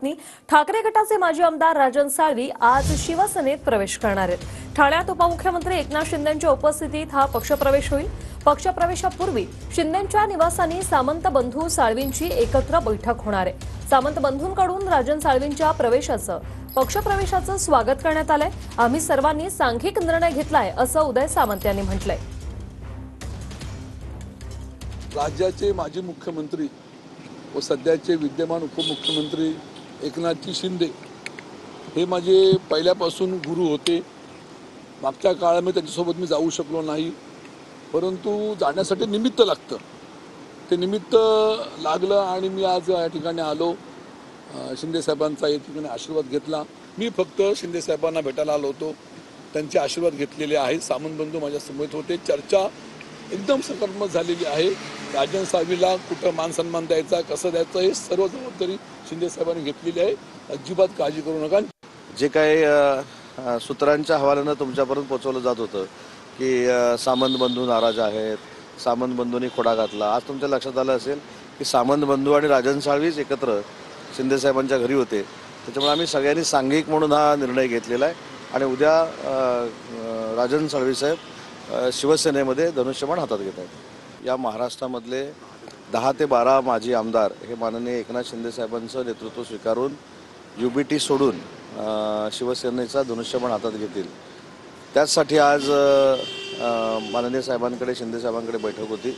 बातमी। ठाकरे गटाचे माजी आमदार राजन साळवी आज शिवसेनेत प्रवेश करणार आहेत। ठाण्यात उपमुख्यमंत्री एकनाथ शिंदेंच्या उपस्थितीत हा पक्षप्रवेश होईल। पक्षप्रवेशापूर्वी शिंदेंच्या निवासानी सामंत बंधू साळवींची एकत्र बैठक होणार आहे। सामंत बंधूंकडून राजन साळवींच्या पक्षप्रवेशाचं स्वागत करण्यात आलंय। आम्ही सर्वांनी सांघिक निर्णय घेतलाय असं उदय सामंत यांनी म्हटलंय। राज्याचे माजी मुख्यमंत्री व सध्याचे विद्यमान उपमुख्यमंत्री एकनाथजी शिंदे हे माझे पहिल्यापासून गुरु होते। मागच्या काळामध्ये त्यांच्यासोबत मी जाऊ शकलो नाही, परंतु जाण्यासाठी निमित्त लागतं। ते निमित्त लागलं आणि मी आज या ठिकाणी आलो। शिंदे साहेबांचा या ठिकाणी आशीर्वाद घेतला। मी फक्त शिंदे साहेबांना भेटायला आलो होतो, त्यांचे आशीर्वाद घेतलेले आहेत। सामंत बंधू माझ्या समोर होते। चर्चा एकदम सकारात्मक झालेली आहे। राजन साळवीला कुठं मान सन्मान द्यायचा, कसं द्यायचं हे सर्व जबाबदारी शिंदे साहेबांनी घेतलेली आहे। अजिबात काळजी करू नका। जे काही सूत्रांच्या हवाल्यानं तुमच्यापर्यंत पोहोचवलं जात होतं की सामंत बंधू नाराज आहेत, सामंत बंधूंनी खोडा घातला। आज तुमच्या लक्षात आलं असेल की सामंत बंधू आणि राजन साळवीच एकत्र शिंदे साहेबांच्या घरी होते। त्याच्यामुळे आम्ही सगळ्यांनी सांघिक म्हणून हा निर्णय घेतलेला आहे आणि उद्या राजन साळवी साहेब शिवसेनेमध्ये धनुष्यबाण हातात घेत आहेत। या महाराष्ट्रामधले 10 ते 12 माजी आमदार हे माननीय एकनाथ शिंदे साहेबांचं नेतृत्व स्वीकारून UBT सोडून शिवसेनेचा धनुष्यबाण हातात घेतील। त्याचसाठी आज माननीय साहेबांकडे, शिंदे साहेबांकडे बैठक होती।